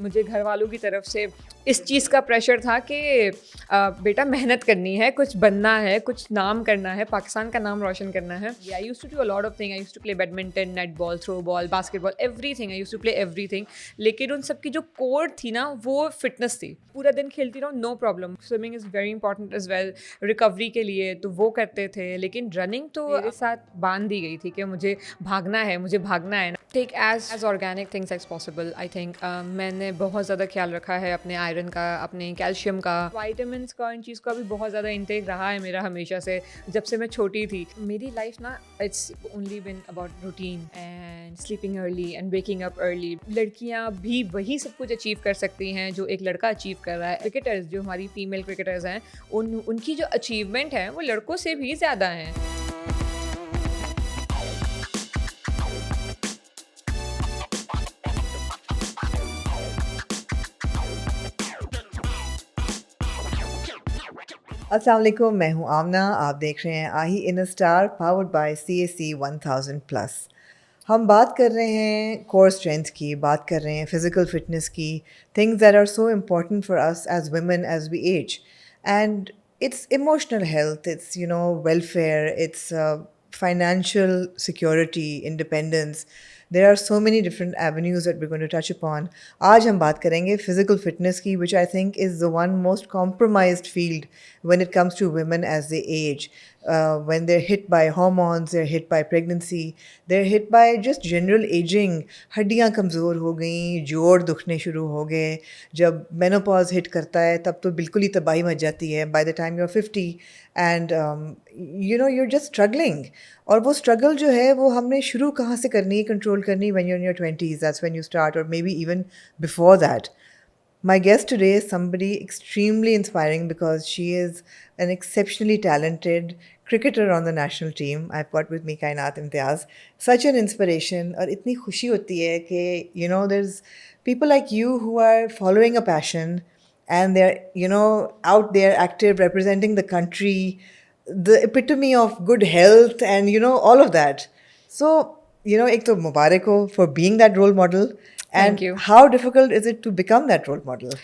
मुझे घर वालों की तरफ से इस चीज़ का प्रेशर था कि बेटा मेहनत करनी है, कुछ बनना है, कुछ नाम करना है, पाकिस्तान का नाम रोशन करना है। I used to do a lot of thing. I used to play badminton, netball, throw ball, basketball, everything. I used to play everything. लेकिन उन सब की जो कोर थी ना, वो फिटनेस थी। पूरा दिन खेलती रहूँ, no problem. Swimming is very important as well recovery के लिए, तो वो करते थे। लेकिन रनिंग तो मेरे साथ बांध दी गई थी कि मुझे भागना है, मुझे भागना है। Take as organic things as possible. I think मैंने बहुत ज़्यादा ख्याल रखा है अपने आयरन का, अपने कैल्शियम का, वाइटामिन्स का, इन चीज़ का भी बहुत ज़्यादा इंटेक रहा है मेरा हमेशा से, जब से मैं छोटी थी। मेरी लाइफ ना, it's only bin about routine and sleeping early and waking up early. लड़कियां भी वही सब कुछ अचीव कर सकती हैं जो एक लड़का अचीव कर रहा है। क्रिकेटर्स, जो हमारी फीमेल क्रिकेटर्स हैं, उनकी जो अचीवमेंट है वो लड़कों से भी ज़्यादा हैं। अस्सलाम वालेकुम, मैं हूं आमना। आप देख रहे हैं आही in star powered by CAC 1000 plus. हम बात कर रहे हैं कोर स्ट्रेंथ की, बात कर रहे हैं फिज़िकल फिटनेस की, things that are so important for us as women as we age. And it's emotional health, it's welfare, it's financial security, independence. There are so many different avenues that we're going to touch upon. आज हम बात करेंगे physical fitness की, which I think is the one most compromised field when it comes to women as they age. When they're hit by hormones, they're hit by pregnancy, they're hit by just general aging. हड्डियाँ कमज़ोर हो गई, जोड़ दुखने शुरू हो गए। जब menopause hit करता है तब तो बिल्कुल ही तबाही मच जाती है। By the time you're 50 and you're just struggling. और वो struggle जो है वो हमने शुरू कहाँ से करनी है, control करनी, when you're in your 20s, that's when you start, or maybe even before that. My guest today is somebody extremely inspiring because she is an exceptionally talented cricketer on the national team. I've got with me Kainat Imtiaz. Such an inspiration. और इतनी खुशी होती है कि there's people like you who are following a passion and they're out there active, representing the country, the epitome of good health and all of that. So एक तो मुबारक हो for being that role model. Thank And you. how difficult is it to become that role model?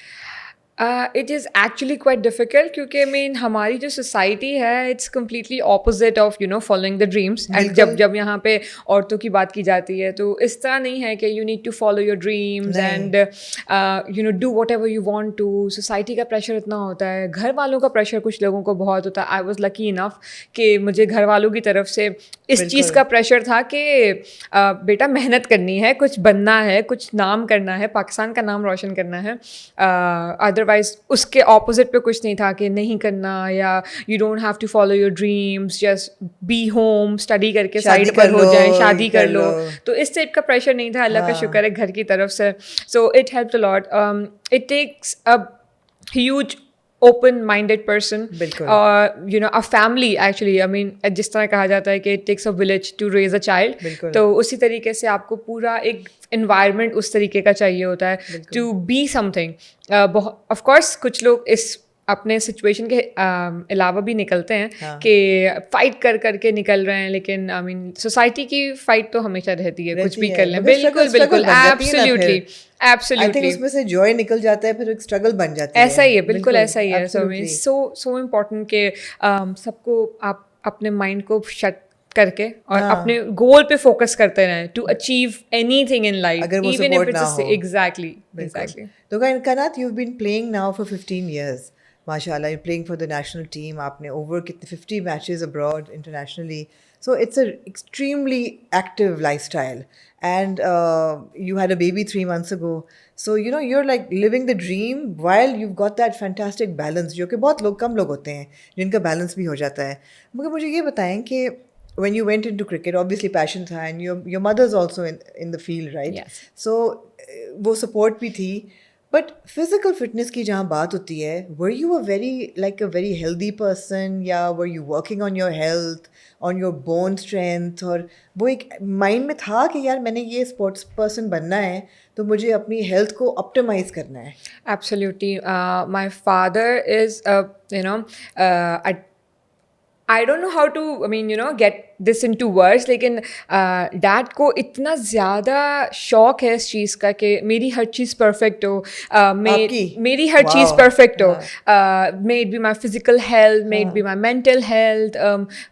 It is actually quite difficult, क्योंकि हमारी जो society है, it's completely opposite of following the dreams. And जब बिल्कुल जब यहाँ पे औरतों की बात की जाती है, तो इस तरह नहीं है कि you need to follow your dreams नहीं। And do whatever you want to. Society का प्रेशर इतना होता है, घर वालों का प्रेशर कुछ लोगों को बहुत होता है। आई वॉज लकी इनफ कि मुझे घर वालों की तरफ से इस चीज़ बिल्कुल का प्रेशर था कि बेटा मेहनत करनी है, कुछ बनना है, कुछ नाम करना है, पाकिस्तान का नाम रोशन करना है। अदरवाइज उसके ऑपोजिट पे कुछ नहीं था कि नहीं करना, या you don't have to follow your dreams, just be home, study करके शादी साइड कर पर हो लो, जाए, शादी ये कर कर लो। लो। तो इस टाइप का प्रेशर नहीं था, अल्लाह का शुक्र हाँ है घर की तरफ से। So it helped a lot. It takes a huge open-minded person, बिल्कुल a family actually. I mean, जिस तरह कहा जाता है कि it takes a village to raise a child, बिल्कुल तो उसी तरीके से आपको पूरा एक environment उस तरीके का चाहिए होता है बिल्कुल to be something. of course कुछ लोग इस अपने सिचुएशन के अलावा भी निकलते हैं हाँ कि फाइट कर करके निकल रहे हैं, लेकिन आई मीन सोसाइटी की फाइट तो हमेशा रहती है, कुछ रहती भी है, कर लें। मगर बिल्कुल स्ट्रगल बिल्कुल, बन जाती है ना एब्सोल्युटली फिर। आई थिंक एब्सोल्युटली उसमें से जॉय निकल जाता है, फिर एक स्ट्रगल बन जाती ऐसा ही है, बिल्कुल बिल्कुल ऐसा ही है। So mean absolutely. So important कि सबको आप अपने माइंड को शट करके और हाँ अपने गोल पे फोकस करते रहें to achieve anything in life, अगर वो इवन इफ सपोर्ट ना इट्स हो। एग्जैक्टली बिल्कुल। एग्जैक्टली। तो Kainat, you've been playing now for 15 years. माशाल्लाह, you're playing for the national team. आपने over कितने 50 matches abroad internationally. So it's an extremely active lifestyle. And you had a baby 3 months ago. So you're like living the dream while you've got that fantastic balance, जो कि बहुत लोग कम लोग होते हैं जिनका balance भी हो जाता है। मगर मुझे ये बताएं कि when you went into cricket, obviously passion था, and your mother's also in the field, right? Yes. So वो support भी थी, but physical fitness की जहाँ बात होती है, were you a very healthy person, या were you working on your health, on your bone strength, और वो एक माइंड में था कि यार मैंने ये स्पोर्ट्स पर्सन बनना है तो मुझे अपनी हेल्थ को ऑप्टिमाइज करना है? Absolutely. My father is, a I don't know how to get this in to words, लेकिन डैड को इतना ज़्यादा शौक है इस चीज़ का कि मेरी हर चीज़ परफेक्ट हो, आपकी? मेरी हर चीज़ वाओ! परफेक्ट हो, हाँ, may it be my physical health, may it be हाँ, my mental health.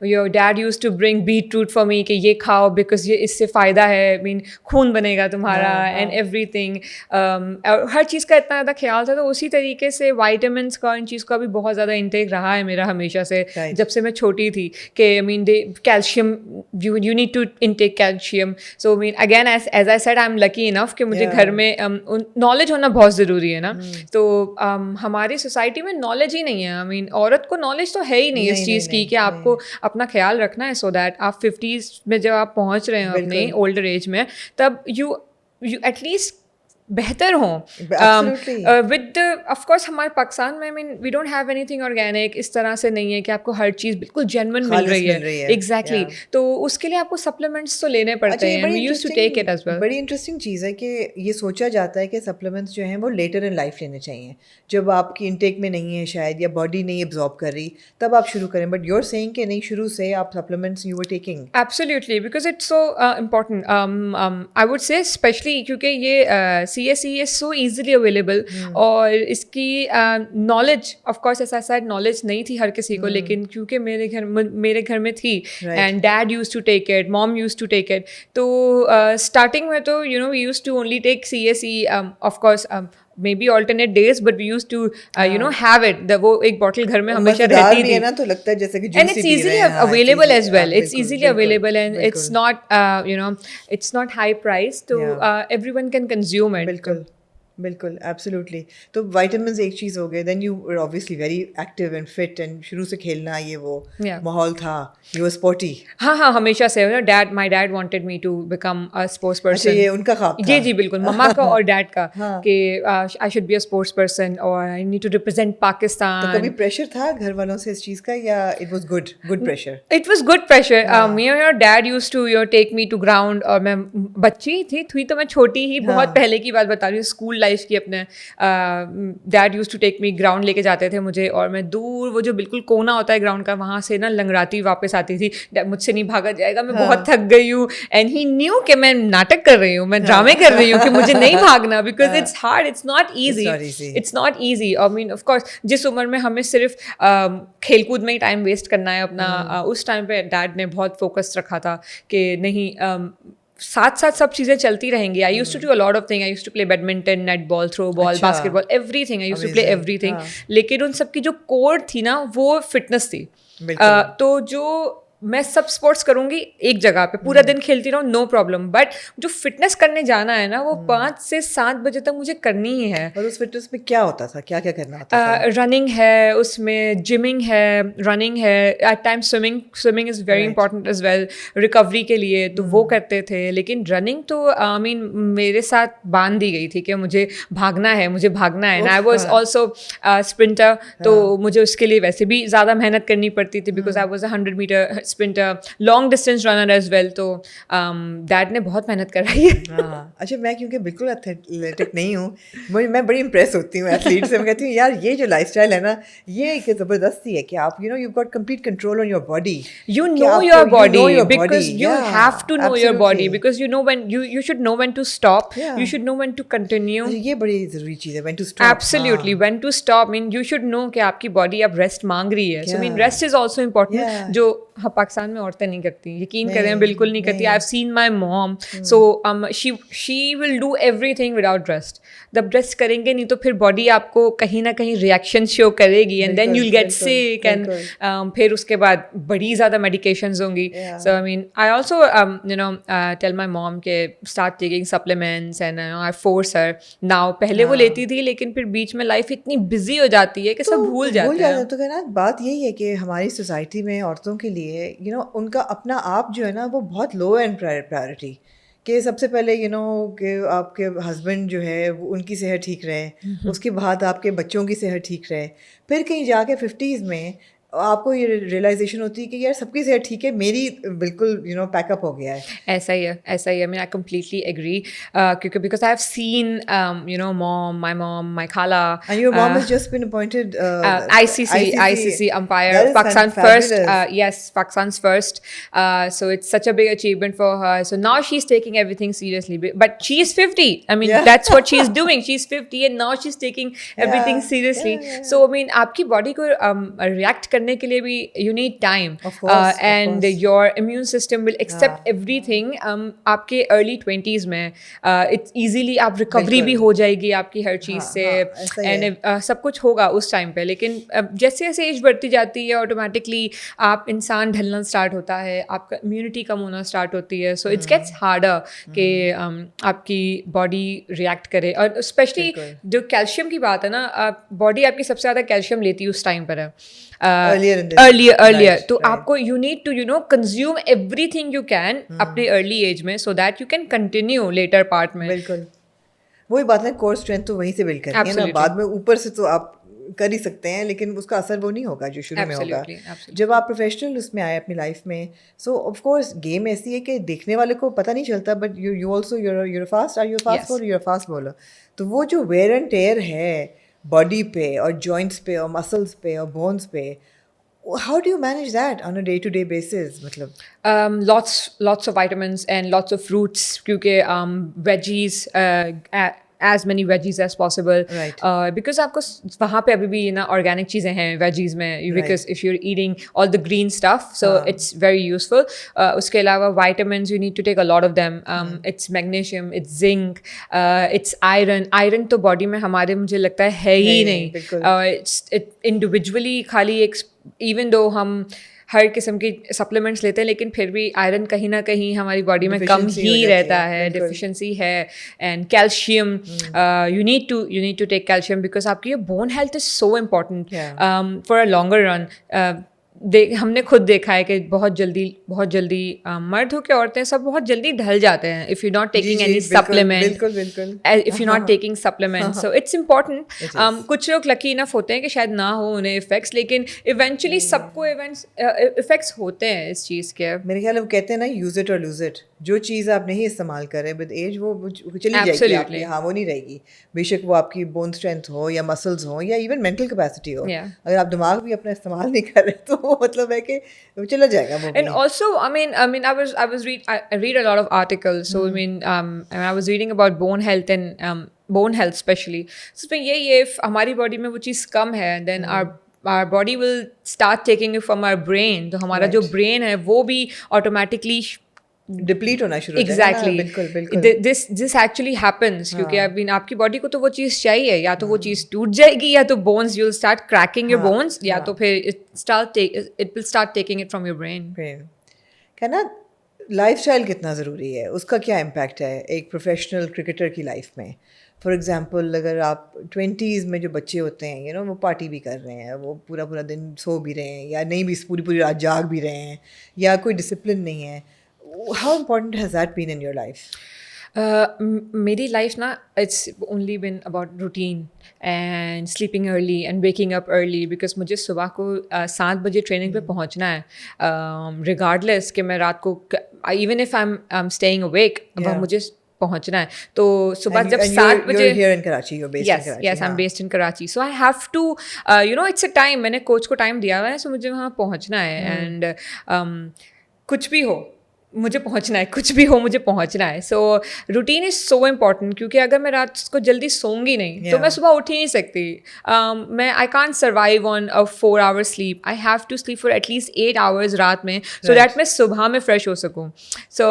Your dad use to bring beetroot for me कि ये खाओ बिकॉज ये इससे फ़ायदा है, I mean खून बनेगा तुम्हारा हाँ, एंड हाँ, एवरीथिंग. और हर चीज़ का इतना ज़्यादा ख्याल था, तो उसी तरीके से वाइटामिन्स का, इन चीज़ का भी बहुत ज़्यादा इंटेक रहा है मेरा हमेशा से, राइट, जब से मैं छोटी थी. कि I mean they calcium, you need to intake calcium. So I mean again, as I said, I'm lucky enough कि मुझे घर या में नॉलेज होना बहुत ज़रूरी है ना. हुँ, तो हमारी सोसाइटी में नॉलेज ही नहीं है. I mean औरत को नॉलेज तो है ही नहीं इस नहीं, नहीं, चीज़ की नहीं, कि नहीं, आपको अपना ख्याल रखना है, सो दैट आप 50s में जब आप पहुँच रहे हो अपने बिल्कुल, ओल्डर एज में, तब यू एटलीस्ट बेहतर हों. एब्सोल्युटली, विद ऑफ कोर्स हमारे पाकिस्तान में, I mean we don't have anything organic इस तरह से नहीं है कि आपको हर चीज़ बिल्कुल जेन्युइन मिल खालिस रही मिल है. रही है, या एग्जैक्टली तो उसके लिए आपको सप्लीमेंट्स तो लेने अच्छा पड़ते ये हैं. We use to take it as well. बड़ी इंटरेस्टिंग चीज़ है कि ये सोचा जाता है कि सप्लीमेंट्स जो हैं वो लेटर इन लाइफ लेने चाहिए, जब आपकी इनटेक में नहीं है शायद, या बॉडी नहीं एब्जॉर्ब कर रही, तब आप शुरू करें, बट यू आर सेइंग कि नहीं, शुरू से आप supplements you were taking. Absolutely, because it's so important. I would say especially क्योंकि ये CSE is so easily available, हुँ, और इसकी नॉलेज ऑफ कोर्स ऐसा साइड नॉलेज नहीं थी हर किसी को, हुँ, लेकिन क्योंकि मेरे घर में थी, right, and dad use to take it, mom use to take it. तो स्टार्टिंग में तो we use to only take CSE, of course maybe alternate days, but we used to हाँ. have it, वो एक बॉटल घर में और हमेशा मज़ेदार रहती भी थी. है ना, तो लगता है जैसे कि And juice he it's P रहे easily हैं. हाँ, it's available easy, as well. It's बिल्कुल, easily बिल्कुल, available, and it's बिल्कुल, not it's not high priced, so या everyone can consume it. बिल्कुल, बिल्कुल, एब्सोल्युटली. तो विटामिन्स एक चीज़ हो गई, then you were obviously very active and fit, and शुरू से खेलना ये वो Yeah. माहौल था, यू वर स्पोर्टी. हाँ हाँ, हमेशा से my dad wanted me to become a sports अच्छा, person. ये उनका ख्वाब था. जी बिल्कुल, मम्मा का और डैड का, हाँ, कि I should be a sports person or I need to represent तो कभी Pakistan. प्रेशर था घर वालों से इस चीज़ का, या it was good good pressure? It was good pressure. हाँ, Me and your dad used to take me to ground, और मैं बच्ची थी तो मैं छोटी ही, बहुत हाँ, पहले की बात बता रही हूँ, स्कूल लाइफ की अपने. Dad use to take me ground, लेके जाते थे मुझे, और मैं दूर, वो जो बिल्कुल कोना होता है ग्राउंड का, वहाँ से ना लंगड़ाती वापस आती थी. "डैड, मुझसे नहीं भागा जाएगा, मैं बहुत हाँ, थक गई हूँ." एंड ही न्यू कि मैं नाटक कर रही हूँ, मैं ड्रामे हाँ. कर रही हूँ कि मुझे नहीं भागना, बिकॉज हाँ, it's hard, it's not it's easy. Not easy. It's not easy. I mean of course जिस उम्र में हमें सिर्फ खेलकूद में ही टाइम वेस्ट करना है अपना, उस टाइम पे डैड ने बहुत फोकस रखा था कि नहीं, साथ साथ सब चीज़ें चलती रहेंगी. I used to do a lot of thing. I used to play badminton, netball, throw ball, अच्छा, basketball, everything. I used to play amazing. Everything. हाँ, लेकिन उन सब की जो कोर थी ना, वो फिटनेस थी. बिल्कुल. तो जो मैं सब स्पोर्ट्स करूंगी एक जगह पे, पूरा दिन खेलती रहूँ, नो प्रॉब्लम, बट जो फिटनेस करने जाना है ना, वो 5 से 7 बजे तक मुझे करनी ही है. और उस फिटनेस में क्या होता था, क्या क्या करना होता था? रनिंग है उसमें, जिमिंग है, रनिंग है, at time swimming is very right. Important as well recovery के लिए, तो वो करते थे. लेकिन रनिंग तो आई मीन मेरे साथ बांध दी गई थी कि मुझे भागना है, मुझे भागना है. एंड आई वॉज हाँ, ऑल्सो स्प्रिंटर, तो हाँ, मुझे उसके लिए वैसे भी ज़्यादा मेहनत करनी पड़ती थी, because I was 100 metre sprinter, long distance runner as well. तो डैड ने बहुत मेहनत कराई है. हाँ. अच्छा, मैं क्योंकि बिल्कुल एथलेटिक नहीं हूँ, मैं बड़ी इम्प्रेस होती हूँ एथलीट से. मैं कहती हूँ यार, ये जो लाइफस्टाइल है ना, ये एक ज़बरदस्ती है कि आप you got complete control on your body. You कि know आपको your you know body, your because body. you Yeah, have to know your body, absolutely. because you know when you should know when to stop. Yeah. You should know when to continue. अच्छा, ये बड़ी ज़रूरी चीज़ है, when to stop. Absolutely, हाँ, when to stop. I mean, you should know कि आपकी body अब rest मांग रही है. So I mean, Yeah. rest is also important. Yeah. जो हाँ, पाकिस्तान में औरतें नहीं करती, यकीन करें, नहीं, बिल्कुल नहीं करती. नहीं. I've seen my mom. So she will do everything without rest. जब रेस्ट करेंगे नहीं तो फिर बॉडी आपको कहीं ना कहीं रिएक्शन शो करेगी, एंड देन बिल्कुल, you'll get बिल्कुल, sick, and बिल्कुल. फिर उसके बाद बड़ी ज़्यादा medications होंगी. Yeah. So I mean, I also tell my mom के start taking supplements, and I force her now. पहले वो हाँ. लेती थी, लेकिन फिर बीच में लाइफ इतनी बिजी हो जाती है कि सब भूल जाते हैं. तो कहना बात यही है कि हमारी सोसाइटी में औरतों के लिए उनका अपना आप जो है ना, वो बहुत लो एंड प्रायोरिटी. कि सबसे पहले कि आपके हस्बैंड जो है वो उनकी सेहत ठीक रहे, उसके बाद आपके बच्चों की सेहत ठीक रहे, फिर कहीं जाके 50s में आपको ये रियलाइजेशन होती है कि यार सबकी सेहत ठीक है, मेरी बिल्कुल पैकअप हो गया है. ऐसा ही है, ऐसा ही है. I mean, I completely agree. क्योंकि because I have seen, my mom, my khala. And your mom has just been appointed ICC umpire, That is Pakistan first. fabulous. Yes, Pakistan's first. So it's such a big achievement for her. So now she's taking everything seriously. But she's 50. I mean, Yeah. that's what she's doing. She's 50 and now she's taking everything Yeah, seriously. yeah. So I mean, आपकी body को react करने के लिए भी you need time. Of course, and of course. your immune system will accept everything. आपके early 20s में it's easily आप recovery बिल्कुल. भी हो जाएगी आपकी हर चीज़ हाँ, से, हाँ, ऐसा ही and सब कुछ होगा उस टाइम पे. लेकिन जैसे जैसे एज बढ़ती जाती है ऑटोमेटिकली आप इंसान ढलना स्टार्ट होता है, आपका इम्यूनिटी कम होना स्टार्ट होती है. सो इट्स गेट्स हार्डर कि आपकी बॉडी रिएक्ट करे. और स्पेशली जो कैल्शियम की बात है ना, बॉडी आपकी सबसे ज़्यादा कैल्शियम लेती है उस टाइम पर है. earlier तो आपको you need to consume everything you can अपने early age में so that you can continue later part में. बिल्कुल वही बात है, कोर स्ट्रेंथ तो वहीं से बिल्ड करनी है ना. बाद में ऊपर से तो आप कर ही सकते हैं, लेकिन उसका असर वो नहीं होगा जो शुरू में होगा. जब आप प्रोफेशनल उसमें आए अपनी लाइफ में, सो ऑफ कोर्स गेम ऐसी है कि देखने वाले को पता नहीं चलता, but you also you're fast bowler, you're fast bowler. तो वो जो वेयर एंड टेयर है बॉडी पे और जॉइंट्स पे और मसल्स पे और बोन्स पे, how do you manage that on a day-to-day basis? मतलब lots of vitamins and lots of fruits, क्योंकि veggies, as many veggies as possible. Right. Because आपको वहाँ पे अभी भी ना organic चीज़ें हैं veggies में, because if you're eating all the green stuff, so it's very useful. उसके अलावा vitamins, you need to take a lot of them. It's magnesium, it's zinc, it's iron. Iron तो body में हमारे मुझे लगता है ही नहीं. It individually खाली एक, even though हम हर किस्म की सप्लीमेंट्स लेते हैं, लेकिन फिर भी आयरन कहीं ना कहीं हमारी बॉडी में कम ही रहता है, डिफिशिएंसी है. And calcium, you need to take calcium because आपकी bone health is so important for a longer run. हमने खुद देखा है कि बहुत जल्दी मर्द हो के औरतें सब बहुत जल्दी ढल जाते हैं if you not taking any supplement, if you not taking supplement. So it's important. कुछ लोग लकी इनफ होते हैं कि शायद ना हो उन्हें इफेक्ट्स, लेकिन इवेंचुअली सबको इफेक्ट्स होते हैं इस चीज़ के. मेरे ख्याल वो कहते हैं ना, यूज इट और लूज इट. जो चीज़ आप नहीं इस्तेमाल करें विद एज वो चली जाएगी आपकी. हाँ, वो नहीं रहेगी. बेशक वो आपकी बोन स्ट्रेंथ हो या मसल्स हो या इवन मेंटल कैपेसिटी हो, अगर आप दिमाग भी अपना इस्तेमाल नहीं कर रहे तो मतलब है कि वो चला जाएगा वो. And also, I mean, I read a lot of articles. So I mean, I was reading about bone health and bone health especially. So उसमें यही है, if हमारी बॉडी में वो चीज़ कम है, then our body will start taking it from our brain. तो हमारा जो ब्रेन है वो भी ऑटोमेटिकली डिप्लीट होना शुरू हो जाएगा. एग्जैक्टली. दिस एक्चुअली हैपेंस क्योंकि आपकी बॉडी को तो वो चीज़ चाहिए, या तो वो चीज़ टूट जाएगी या तो bones you will start cracking your bones, या तो फिर it will start taking it from your brain. कहना लाइफस्टाइल कितना ज़रूरी है, उसका क्या इम्पैक्ट है एक प्रोफेशनल क्रिकेटर की लाइफ में. फॉर एग्जांपल, अगर आप 20s में जो बच्चे होते हैं वो पार्टी भी कर रहे हैं, वो पूरा दिन सो भी रहे हैं, या नहीं भी पूरी रात जाग भी रहे हैं, या कोई डिसिप्लिन नहीं है. How important has that been in your life? मेरी लाइफ ना, it's only been about routine and sleeping early and waking up early because मुझे सुबह को 7 बजे ट्रेनिंग पे पहुंचना है, regardless कि मैं रात को even if I'm staying awake, वहाँ मुझे पहुंचना है. तो सुबह जब 7 बजे, you're here in Karachi, you're based in Karachi. Yes, I'm based in Karachi. So I have to, it's a time, मैंने कोच को टाइम दिया हुआ है, so मुझे वहाँ पहुंचना है. एंड कुछ भी हो मुझे पहुंचना है, कुछ भी हो मुझे पहुंचना है. सो रूटीन इज़ सो इम्पॉर्टेंट, क्योंकि अगर मैं रात को जल्दी सोऊंगी नहीं तो मैं सुबह उठ ही नहीं सकती. मैं I can't survive on a 4 hour sleep. I have to sleep for at least 8 hours रात में, सो दैट मैं सुबह में फ्रेश हो सकूँ. So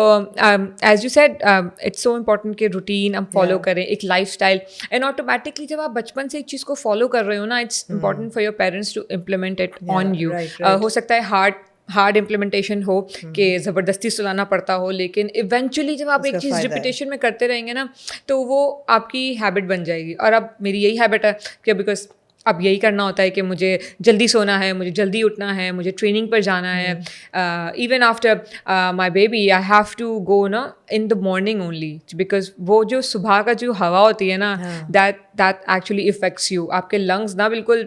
as you said, it's so important कि रूटीन हम फॉलो करें, एक लाइफ स्टाइल. एंड ऑटोमेटिकली जब आप बचपन से एक चीज़ को फॉलो कर रहे हो ना, it's important for your parents to implement it on you. हो सकता है हार्ड इम्प्लीमेंटेशन हो कि ज़बरदस्ती सुलाना पड़ता हो, लेकिन इवेंचुअली जब आप एक चीज़ रिपीटेशन में करते रहेंगे ना, तो वो आपकी हैबिट बन जाएगी. और अब मेरी यही हैबिट है कि बिकॉज अब यही करना होता है कि मुझे जल्दी सोना है, मुझे जल्दी उठना है, मुझे ट्रेनिंग पर जाना है. Even after my baby I have to go ना in the morning only, because वो जो सुबह का जो हवा होती है ना, दैट एक्चुअली इफेक्ट्स यू. आपके लंग्स ना बिल्कुल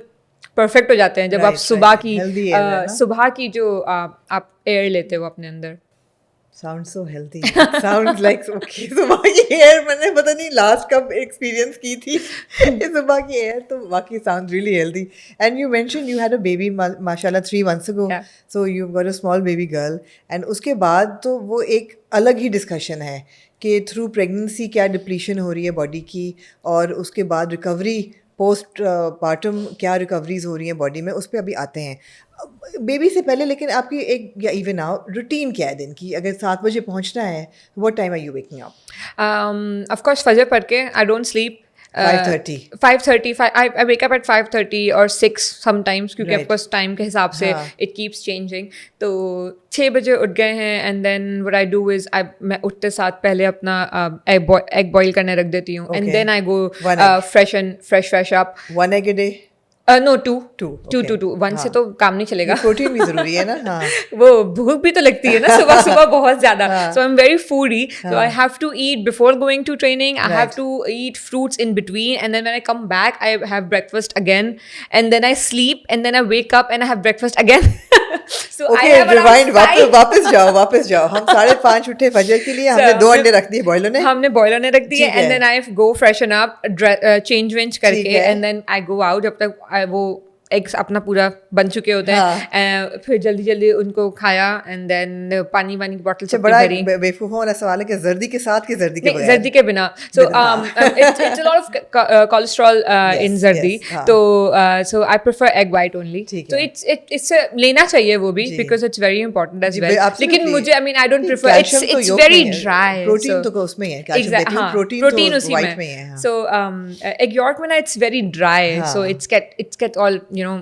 परफेक्ट हो जाते हैं जब आप Right, सुबह right. की Healthy air है ना? सुबह की जो आप एयर लेते हो अपने अंदर. Sounds so healthy. Sounds like okay. सुबह की एयर मैंने पता नहीं लास्ट कब एक्सपीरियंस की थी ये सुबह की एयर तो वाकई sounds really healthy. And you mentioned you had a baby माशाल्लाह 3 months ago. Yeah. So you've got a small baby girl. And उसके बाद तो वो एक अलग ही डिस्कशन है कि थ्रू प्रेगनेंसी क्या डिप्लीशन हो रही है बॉडी की और उसके बाद रिकवरी पोस्ट पार्टम क्या रिकवरीज हो रही हैं बॉडी में उस पर अभी आते हैं बेबी से पहले लेकिन आपकी एक या इवन नाउ रूटीन क्या है दिन की अगर 7 बजे पहुंचना है what time are you waking up Of course फजर पढ़ के I don't sleep. 5:30 5:30 I wake up at 5:30 or 6 sometimes क्योंकि Right. of course टाइम के हिसाब से हाँ. it keeps changing. तो 6 बजे उठ गए हैं and then what I do is मैं उठते साथ पहले अपना egg boil करने रख देती हूँ and Okay. then I go One egg. fresh up. 1 egg a day No, two. okay. Two. One हाँ. से तो काम नहीं चलेगा. प्रोटीन भी जरूरी है ना हाँ वो भूख भी तो लगती है ना सुबह सुबह बहुत ज्यादा. हाँ. So I'm very foodie. So I have to eat before going to training. I have Right. to eat fruits in between, and then when I come back, I have breakfast again, and then I sleep, and then I wake up and I have breakfast again. So I okay have around rewind five- वापस जाओ हम 5:30 उठे फजर के लिए हमने So, 2 अंडे रख दिए बॉयलर ने हमने बॉयलर ने रख दिए ठीक है। and then I go freshen up, change वेंज ठीक करके है। and then I go out जब तक वो एग्स अपना पूरा बन चुके होते हैं. फिर जल्दी जल्दी उनको खाया एंड देन पानी वानी की बोतल अच्छा सब बड़ा भरी. बेवकूफ़ों वाला सवाल है कि जर्दी के साथ कि जर्दी के नहीं, बगैर जर्दी के बिना. So it's a lot of cholesterol in Yes, जर्दी. yes, हाँ. तो so I prefer egg white only. ठीक So है. it's लेना चाहिए वो भी जी. because it's very important as ji, well. absolutely. लेकिन मुझे I mean I don't prefer Calcium तो it's yolk very में है. dry. प्रोटीन so- तो उसमें ही है calcium Exact- देती हूँ, हाँ, प्रोटीन प्रोटीन तो उसी white में ही है हाँ. So egg yolk में ना it's very dry. हाँ. So it's get all you know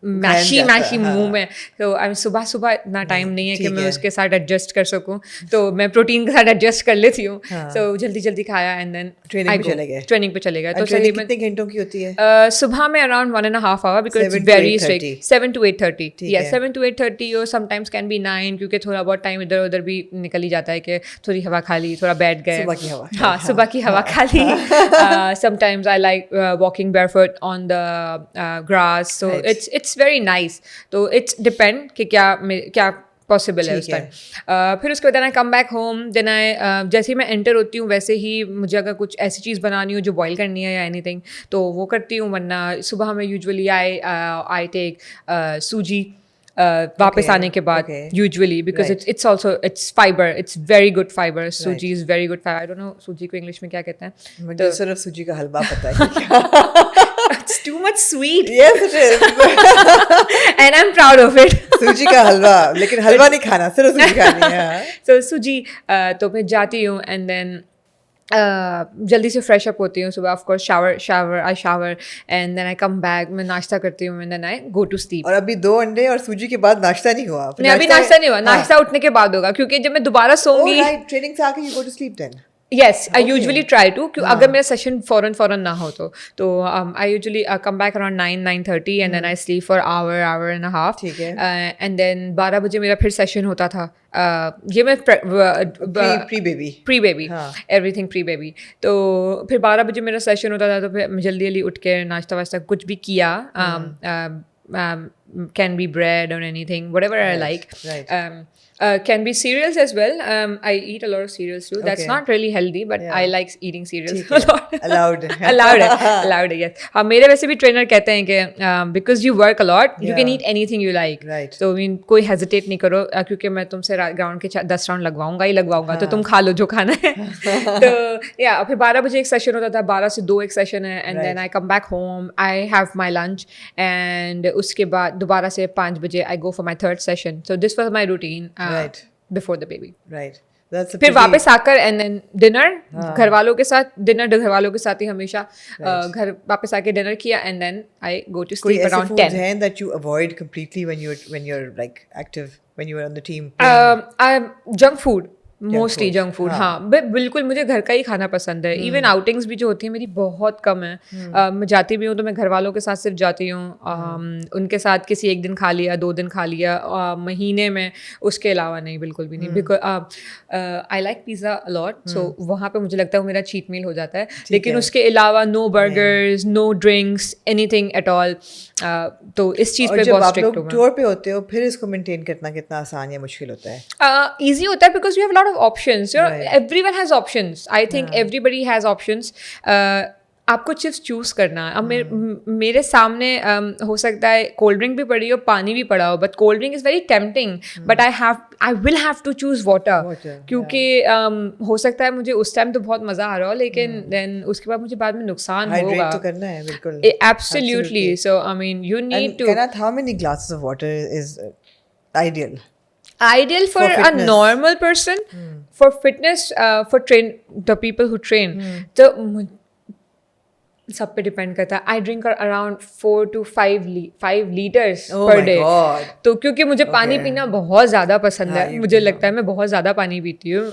meshy जाता है, मैशी हाँ. मुंह में. तो सुबह सुबह इतना टाइम नहीं है कि ठीक मैं है. उसके साथ एडजस्ट कर सकूं. तो मैं प्रोटीन के साथ एडजस्ट कर लेती हूँ. हाँ. So जल्दी जल्दी खाया एंड देन Training पे चले गए. ट्रेनिंग पे चले गए. तो ट्रेनिंग तकरीबन कितने घंटों की होती है सुबह में around 1.5 hour because 7 it's to very 8:30. strict. 7 to 8:30. ठीक Yeah, है. 7 to 8:30 or sometimes can be 9 क्योंकि थोड़ा बहुत टाइम इधर उधर भी निकल ही जाता है कि थोड़ी हवा खा ली, थोड़ा बैठ गए. सुबह की हवा. हाँ, सुबह की हवा खा ली. Sometimes I like walking barefoot on the grass. So Right. it's very nice. तो it's depend कि क्या पॉसिबल है ठीक उस टाइम. फिर उसके बाद I come back home. Then I जैसे ही मैं एंटर होती हूँ वैसे ही मुझे अगर कुछ ऐसी चीज़ बनानी हो जो बॉईल करनी है या एनीथिंग तो वो करती हूँ. वरना सुबह में यूजुअली आई टेक सूजी वापस Okay, आने के बाद okay. Usually because Right. it's also it's fiber. It's very good fiber. सूजी is very good fiber. I don't know सूजी को इंग्लिश में क्या कहते हैं. मुझे सिर्फ सूजी का हलवा पता है It's too much sweet yes it is and I'm proud of it. सूजी का हलवा लेकिन हलवा नहीं खाना सिर्फ सूजी खानी है हाँ. So सूजी तो मैं जाती हूँ एंड देन जल्दी से फ्रेश अप होती हूँ सुबह. Of course shower and then I come back. मैं नाश्ता करती हूँ and then I go to sleep. और अभी 2 अंडे और सूजी के बाद नाश्ता नहीं हुआ नहीं अभी नाश्ता नहीं हुआ. नाश्ता उठने के बाद होगा क्योंकि जब मैं दोबारा सोऊंगी. ट्रेनिंग से आके you go to sleep then Yes, I usually try to. अगर मेरा सेशन फौरन ना हो तो I usually come back around 9:30 and then I sleep for hour and a half. ठीक है. And then 12 बजे मेरा फिर सेशन होता था. ये मैं प्री बेबी हाँ. Everything pre baby. तो फिर 12 बजे मेरा सेशन होता था तो फिर मैं जल्दी उठ के नाश्ता वास्ता कुछ भी किया. Can be bread or anything, whatever I like. Right. Can be cereals as well. I eat a lot of cereals too. That's Okay. not really healthy, but Yeah. I like eating cereals ठीक a है. lot. Allowed. allowed है, yes. हाँ मेरे वैसे भी trainer कहते हैं कि because you work a lot, you can Yeah. eat anything you like. Right. तो कोई hesitate नहीं करो क्योंकि मैं तुमसे ग्राउंड के 10 राउंड लगवाऊंगा तो तुम खा लो जो खाना है. तो या फिर 12 बजे एक सेशन होता था. 12 से 2 एक सेशन है and then I come back home. I have my lunch and उसके बाद दोबारा से 5 बजे I go for my third session. So this was my routine Right. Before the baby. Right. That's a फिर pretty- वापस आकर and then dinner हाँ. घर वालों के साथ घर वालों के साथ ही हमेशा घर वापस आके डिनर किया and then I go to कोई स्लीप ऐसे अराउंड foods 10. हैं that you avoid completely when you're like active when you were on the team junk food mostly food, junk food, हाँ। हाँ बिल्कुल मुझे घर का ही खाना पसंद है। इवन आउटिंग्स भी जो होती है मेरी बहुत कम है। मैं जाती भी हूँ तो मैं घर वालों के साथ सिर्फ जाती हूँ, उनके साथ किसी एक दिन खा लिया, 2 दिन खा लिया महीने में, उसके अलावा नहीं, बिल्कुल भी नहीं। Because I like pizza a lot, so वहाँ पे मुझे लगता है वो मेरा चीट मील हो जाता है। लेकिन है। उसके अलावा no burgers, no drinks, anything at all. तो इस चीज़ और पे जब बहुत आप स्ट्रिक्ट लोग हूँ मैं। टूर पे होते हो फिर इसको मेंटेन करना कितना आसान या मुश्किल होता है? Easy होता है because you have a lot of options. You know, Right. everyone has options. I think everybody has options. आपको सिर्फ चूज करना है। अब मेरे सामने हो सकता है कोल्ड ड्रिंक भी पड़ी हो, पानी भी पड़ा हो, but cold drink is very tempting, but I will have to choose water, Water, क्योंकि हो सकता है मुझे उस टाइम तो बहुत मज़ा आ रहा हो, लेकिन देन उसके बाद मुझे बाद में नुकसान होगा। हाइड्रेट तो करना है बिल्कुल। Absolutely. So I mean, you need And to. Kanath, how many glasses of water is ideal? Ideal for a fitness. normal person, for fitness, for the people who train. तो सब पे डिपेंड करता है। I drink around 4 to 5 litres Oh पर my day. God. तो क्योंकि मुझे पानी Okay. पीना बहुत ज़्यादा पसंद हाँ, है, you मुझे भी, लगता है मैं बहुत ज़्यादा पानी पीती हूँ।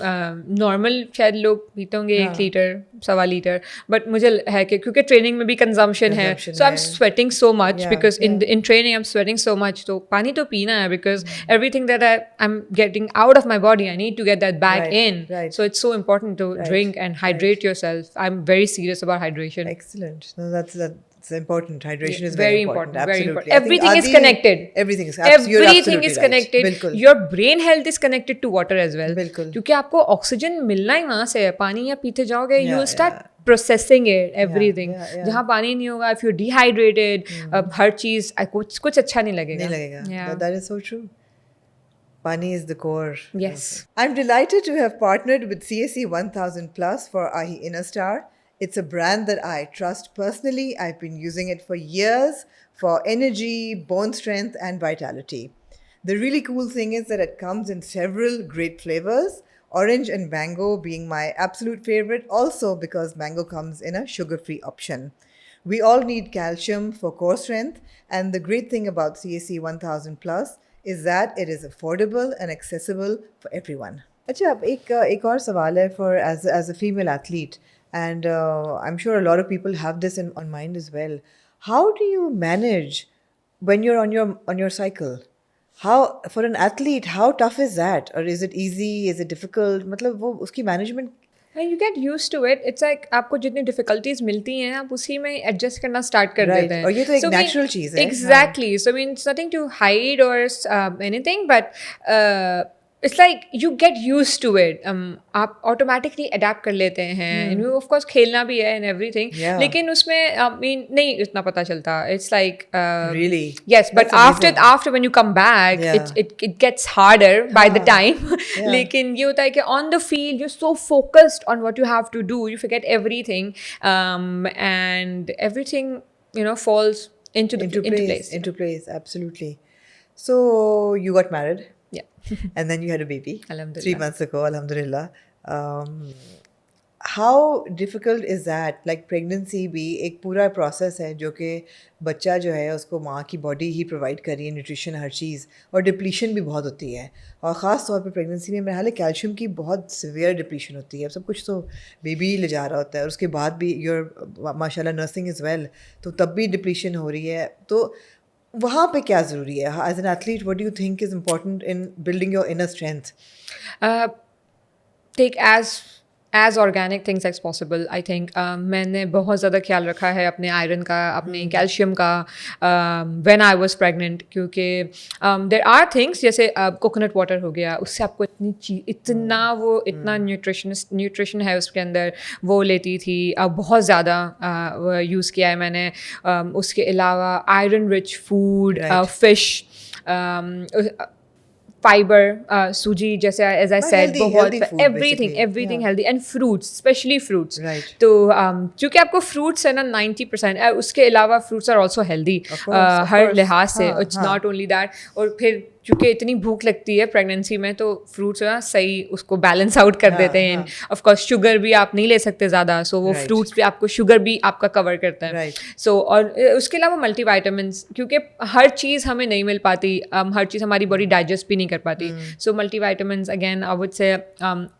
नॉर्मल शायद लोग पीते होंगे 1 लीटर, 1.25 लीटर, बट मुझे है कि क्योंकि ट्रेनिंग में भी कंजम्पशन है, Consumption सो आई एम है। Sweating so much Yeah, because in yeah. Training I am sweating so much, तो पानी तो पीना है because everything that I am getting out of my body I need to get that back Right, in, right. So it's so important to Right, drink and hydrate yourself. I am very serious about hydration. Excellent. No, that's important. Hydration is very very important, important. very Absolutely. important. I think Everything is Adi- connected. Everything is. You're Everything absolutely is right. connected. बिल्कुल. Your brain health is connected to water as well. बिल्कुल. क्योंकि आपको oxygen मिलना ही वहां से है। पानी या पीते जाओगे, you Yeah, will start yeah. processing it, everything. yeah, yeah. जहाँ पानी नहीं होगा, if you're dehydrated, हर चीज कुछ अच्छा नहीं लगेगा। नहीं लगेगा. Yeah. That is so true. Pani is the core. Yes. I'm delighted to have partnered with CSE 1000 Plus for AHI InnerStar. It's a brand that I trust personally. I've been using it for years for energy, bone strength, and vitality. The really cool thing is that it comes in several great flavors, orange and mango being my absolute favorite, also because mango comes in a sugar-free option. We all need calcium for core strength, and the great thing about CSE 1000 Plus is that it is affordable and accessible for everyone. अच्छा, अब एक और सवाल है for as a female athlete, and I'm sure a lot of people have this on mind as well. How do you manage when you're on your cycle? How for an athlete, how tough is that, or is it easy? Is it difficult? मतलब वो उसकी management. And you get used to it. It's like आपको जितनी difficulties मिलती हैं, आप उसी में adjust करना start कर Right. देते हैं। और ये तो एक So, I mean, natural चीज़ है। Exactly. So I mean, it's nothing to hide or anything, but it's like you get used to it. आप automatically adapt कर लेते हैं। And of course खेलना भी है and everything. Yeah. लेकिन उसमें I mean नहीं इतना पता चलता. It's like Really? Yes, but That's amazing. after when you come back, Yeah. it gets harder by the हाँ. time. Yeah. लेकिन ये होता है कि on the field you're so focused on what you have to do, you forget everything, and everything falls into place. Into place, absolutely. So you got married. Yeah. And then you had a baby. Alhamdulillah. 3 months ago, alhamdulillah. How difficult is that? Like pregnancy भी एक पूरा process है जो कि बच्चा जो है उसको माँ की body ही provide कर रही है, nutrition हर चीज़, और depletion भी बहुत होती है, और ख़ास तौर पे pregnancy में मेरे हाल कैल्शियम की बहुत severe depletion होती है। सब कुछ तो बेबी ले जा रहा होता है और उसके बाद भी you're माशाल्लाह nursing as well, तो तब भी depletion हो रही है। तो वहाँ पे क्या ज़रूरी है? As an athlete, what do you think is important in building your inner strength? Take as organic things as possible. I think मैंने बहुत ज़्यादा ख्याल रखा है अपने आयरन का, अपने कैल्शियम का when I was pregnant, क्योंकि there are things जैसे कोकोनट वाटर हो गया, उससे आपको इतना न्यूट्रिशन है उसके अंदर, वो लेती थी। बहुत ज़्यादा यूज़ किया है मैंने। उसके अलावा iron rich food, fish, fibre, सूजी, जैसे एज आई सेड, बहुत everything healthy, and fruits, specially fruits. Right. तो क्योंकि आपको फ्रूट्स है ना 90%, उसके अलावा फ्रूट्स आर ऑल्सो हेल्दी हर लिहाज से। It's not only that. और फिर क्योंकि इतनी भूख लगती है प्रेगनेंसी में, तो फ्रूट्स ना सही उसको बैलेंस आउट कर देते हैं. ऑफ कोर्स शुगर भी आप नहीं ले सकते ज़्यादा, सो वो फ्रूट्स भी आपको शुगर भी आपका कवर करता है. सो और उसके अलावा मल्टीविटामिन्स, क्योंकि हर चीज़ हमें नहीं मिल पाती, हर चीज़ हमारी बॉडी डाइजेस्ट भी नहीं कर पाती. So multivitamins again I would say,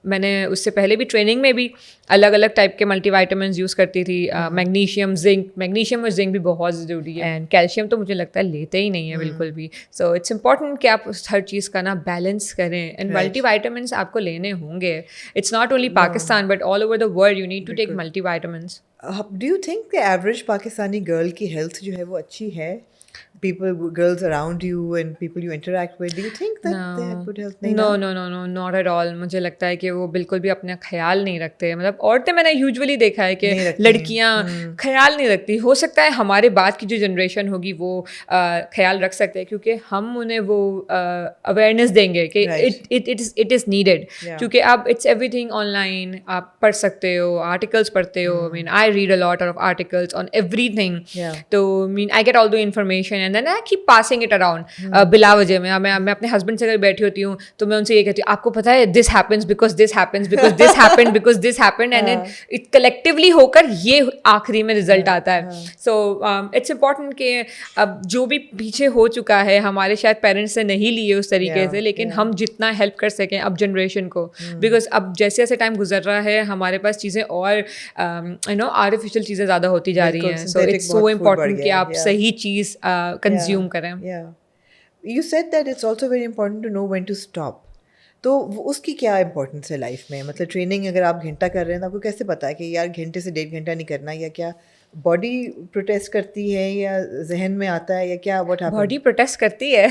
मैंने उससे पहले भी ट्रेनिंग में भी अलग अलग टाइप के मल्टीविटामिन्स यूज़ करती थी. मैग्नीशियम, जिंक, मैग्नीशियम और जिंक भी बहुत ज़रूरी है. एंड कैल्शियम तो मुझे लगता है लेते ही नहीं है बिल्कुल भी. सो इट्स इंपॉर्टेंट कि आप हर चीज़ का ना बैलेंस करें. एंड मल्टीविटामिन्स आपको लेने होंगे. It's not only Pakistan but all over the world you need to take multivitamins. Do you think the average Pakistani girl की हेल्थ जो है वो अच्छी है? People, girls around you and people you interact with, do you think that they have good health? No, not at all. मुझे लगता है कि वो बिल्कुल भी अपना ख्याल नहीं रखते. मतलब औरतें मैंने यूजुअली देखा है कि लड़कियां ख्याल नहीं रखती. हो सकता है हमारे बाद की जो जनरेशन होगी वो ख्याल रख सकते हैं, क्योंकि हम उन्हें वो अवेयरनेस देंगे कि इट इज़ नीडेड. क्योंकि अब इट्स एवरीथिंग ऑनलाइन, आप पढ़ सकते हो, आर्टिकल्स पढ़ते हो. I mean, I read a lot of articles on everything. तो I mean, I get all the information and then I keep passing it around. बिला वजह में मैं अपने हस्बैंड से अगर बैठी होती हूँ तो मैं उनसे ये कहती हूँ, आपको पता है this happens because this happens because this happened because this happened, and then it collectively होकर ये आखिरी में रिजल्ट आता है. सो इट्स इम्पॉर्टेंट कि अब जो भी पीछे हो चुका है, हमारे शायद पेरेंट्स ने नहीं लिए उस तरीके से, लेकिन हम जितना हेल्प कर सकें अब जनरेशन को, बिकॉज अब जैसे जैसे टाइम गुजर रहा है हमारे पास चीज़ें और यू नो आर्टिफिशियल चीज़ें ज़्यादा होती जा रही हैं. सो इट्स सो इम्पॉर्टेंट कि आप सही चीज़ कंज्यूम करें. You said that it's also very important to know when to stop. तो उसकी क्या इंपॉर्टेंस है लाइफ में? मतलब ट्रेनिंग अगर आप घंटा कर रहे हैं तो आपको कैसे पता है कि यार घंटे से 1.5 घंटा नहीं करना, या क्या बॉडी प्रोटेस्ट करती है या जहन में आता है या क्या? What happens? बॉडी प्रोटेस्ट करती है.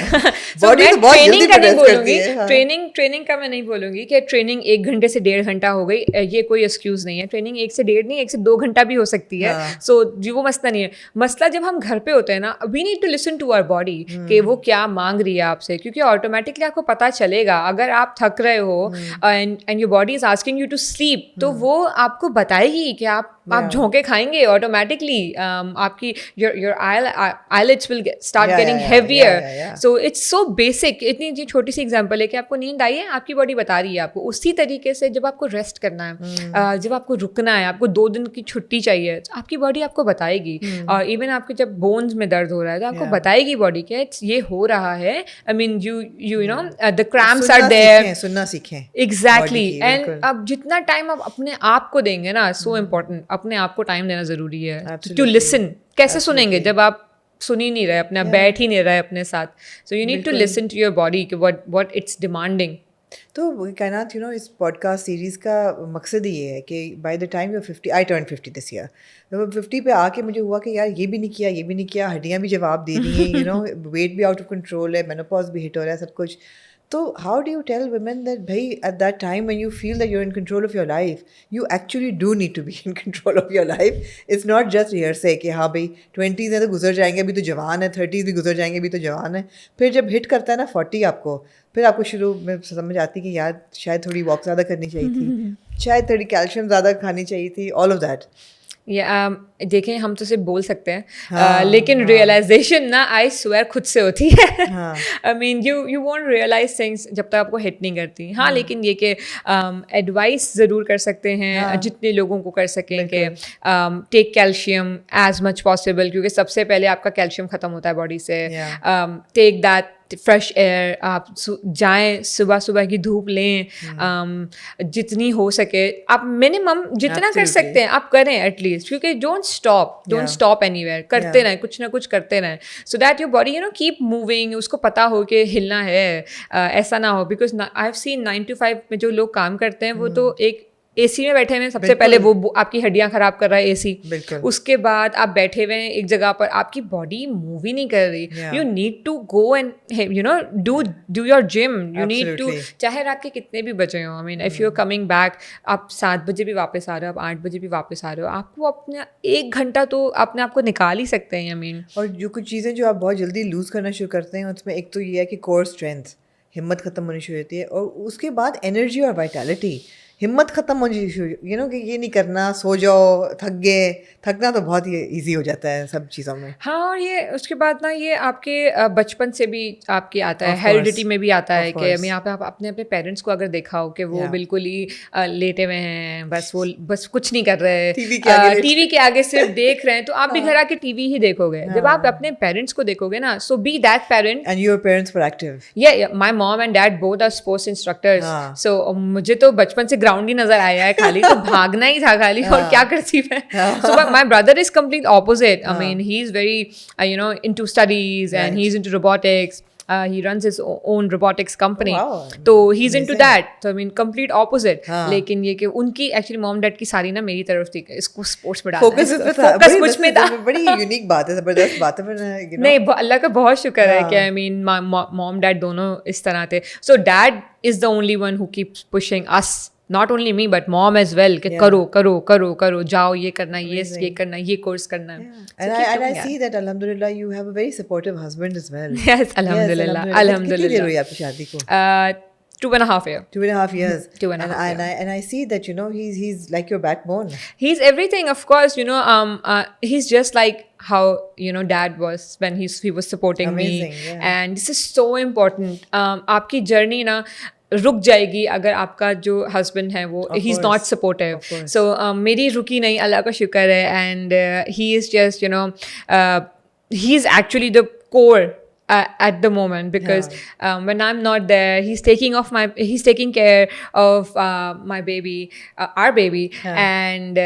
बॉडी तो बहुत जल्दी प्रोटेस्ट करती है. ट्रेनिंग का मैं नहीं बोलूँगी कि ट्रेनिंग 1 घंटे से 1.5 घंटा हो गई, ये कोई एक्सक्यूज़ नहीं है. ट्रेनिंग 1 से 1.5 नहीं, 1 से 2 घंटा भी हो सकती है. सो जी वो मसला नहीं है. मसला जब हम घर पे होते हैं ना, we need to listen to our body कि वो क्या मांग रही है आपसे, क्योंकि ऑटोमेटिकली आपको पता चलेगा. अगर आप थक रहे हो and your body is asking you to sleep, तो वो आपको बताएगी कि आप झोंके खाएंगे ऑटोमेटिकली. आपकी your eyelids will start getting heavier. So it's so basic. इतनी छोटी सी एग्जांपल है कि आपको नींद आई है, आपकी बॉडी बता रही है आपको. उसी तरीके से जब आपको रेस्ट करना है, जब आपको रुकना है, आपको 2 दिन की छुट्टी चाहिए, तो आपकी बॉडी आपको बताएगी. और इवन आपके जब बोन्स में दर्द हो रहा है तो आपको बताएगी बॉडी कि ये हो रहा है. I mean you know the cramps are there. सुनना सीखें. Exactly. And अब जितना टाइम आप अपने आप को देंगे ना, so important, अपने आप को टाइम देना जरूरी है. To listen. कैसे सुनेंगे जब आप सुन ही नहीं रहे, अपने आप बैठ ही नहीं रहे अपने साथ. So you need to listen to your body कि व्हाट इट्स डिमांडिंग. तो कायनात, यू नो, इस पॉडकास्ट सीरीज़ का मकसद ही ये है कि by the time you 50, I turn 50 this year, तो 50 पे आके मुझे हुआ कि यार ये भी नहीं किया, ये भी नहीं किया, हड्डियाँ भी जवाब दे रही हैं, यू नो, वेट भी आउट ऑफ कंट्रोल है, मेनोपॉज भी हिट हो रहा है, सब कुछ. तो how do you tell women that भाई at that time when you feel that you are in control of your life, you actually do need to be in control of your life. It's not just here say कि हाँ भाई 20s हैं तो गुजर जाएंगे, अभी तो जवान है, 30s भी गुजर जाएंगे, अभी तो जवान है. फिर जब हिट करता है ना 40 आपको, फिर आपको शुरू में समझ आती है कि यार शायद थोड़ी वॉक ज़्यादा करनी चाहिए थी, शायद थोड़ी कैल्शियम ज़्यादा खानी चाहिए थी, ऑल ऑफ दैट. देखें हम तो सिर्फ बोल सकते हैं, लेकिन रियलाइजेशन ना आई स्वेयर खुद से होती है. I mean you won't realise things जब तक आपको हिट नहीं करती. हाँ, लेकिन ये कि एडवाइस ज़रूर कर सकते हैं जितने लोगों को कर सकें कि take calcium as much possible, क्योंकि सबसे पहले आपका कैल्शियम ख़त्म होता है बॉडी से. टेक दैट फ्रेश एयर, आप जाएं, सुबह सुबह की धूप लें, जितनी हो सके आप मिनिमम जितना कर सकते हैं आप करें एटलीस्ट, क्योंकि डोंट स्टॉप एनीवेयर, करते रहें, कुछ ना कुछ करते रहें, so that your body you know keep moving. उसको पता हो कि हिलना है, ऐसा ना हो. Because I have scene 9 to 5 में जो लोग काम करते हैं वो तो एक एसी में बैठे हुए हैं, सबसे पहले वो आपकी हड्डियां खराब कर रहा है एसी. उसके बाद आप बैठे हुए हैं एक जगह पर, आपकी बॉडी मूव ही नहीं कर रही. You need to go and you know do your gym. You need to, चाहे रात के कितने भी बजे हो. I mean if you are coming back, आप 7 बजे भी वापस आ रहे हो, आप 8 बजे भी वापस आ रहे हो, आपको अपने 1 घंटा तो अपने आप को निकाल ही सकते हैं. आई मीन, और जो कुछ चीज़ें जो आप बहुत जल्दी लूज़ करना शुरू करते हैं, उसमें एक तो ये है कि कोर स्ट्रेंथ, हिम्मत ख़त्म होनी शुरू होती है, और उसके बाद एनर्जी और वाइटैलिटी. हिम्मत ख़त्म हो जाती, कि ये नहीं करना, सो जाओ, थक गए। थकना तो बहुत ही ईजी हो जाता है सब चीज़ों में। हाँ, और ये उसके बाद ना ये आपके बचपन से भी आपके आता है, ऑफ हेरिडिटी कोर्स, में भी आता है ऑफ कि कोर्स। यहाँ पे आप अपने अपने पेरेंट्स को अगर देखा हो कि वो या बिल्कुल ही लेटे हुए हैं, बस वो बस कुछ नहीं कर रहे, टीवी के आगे लेट। टीवी के आगे सिर्फ देख रहे हैं, तो आप भी घर हाँ, आके टीवी ही देखोगे। जब आप हाँ। अपने पेरेंट्स को देखोगे ना, so be that parent. And your parents were active. Yeah, my mom and dad both are sports instructors. हाँ, So मुझे तो बचपन से ग्राउंड ही नजर आया है खाली, तो भागना ही था खाली, और क्या हाँ, करती मैं। हाँ, So but my brother is complete opposite. I mean, हाँ, he's very into studies and right. he's into robotics. He runs his own robotics company. Wow, तो he's into amazing. that. So I mean, complete opposite. हाँ। लेकिन ये कि उनकी actually mom dad की सारी ना मेरी तरफ थी, इसको स्पोर्ट्स में डालना है, फोकस इसको इस पे था, फोकस मुझ में था। बड़ी यूनिक बात है, ज़बरदस्त बात है, पर नहीं, अल्लाह का बहुत शुक्र है कि हाँ। आई मीन मॉम डैड दोनों इस तरह थे। So dad is the only one who keeps pushing us, not only me but mom as well, कि Yeah. करो करो करो करो, जाओ, ये करना है, ये Amazing. करना है, ये कोर्स करना है। And I see that alhamdulillah you have a very supportive husband as well. Yes, अल्हम्दुलिल्लाह, कितनी देर अल्हम्दुलिल्लाह। हुई आपकी शादी को? 2.5 years. 2.5 years. 2.5 And I see that he's like your backbone. He's everything, of course. He's just like how dad was when he was supporting Amazing, me. yeah. And this is so important. आपकी journey ना रुक जाएगी अगर आपका जो husband है वो Of he is course, not supportive. of course. सो मेरी रुकी नहीं, अल्लाह का शुक्र है। And he is just he is actually the core at the moment, because when I'm not there, he's taking care of my baby, our baby. And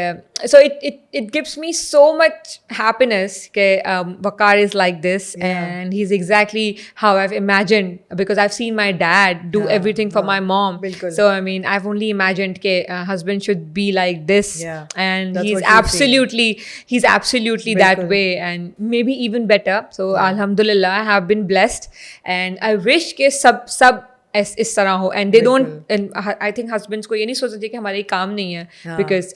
so it gives me so much happiness that Waqar is like this, and he's exactly how I've imagined, because I've seen my dad do everything for my mom. Bilkul. So I mean, I've only imagined that husband should be like this. Yeah, And that's he's what you've absolutely that Bilkul. way, and maybe even better. So alhamdulillah, I have been blessed, and I wish के सब इस तरह हो, and they don't, and I think husbands को ये नहीं सोचना चाहिए कि हमारे काम नहीं है, because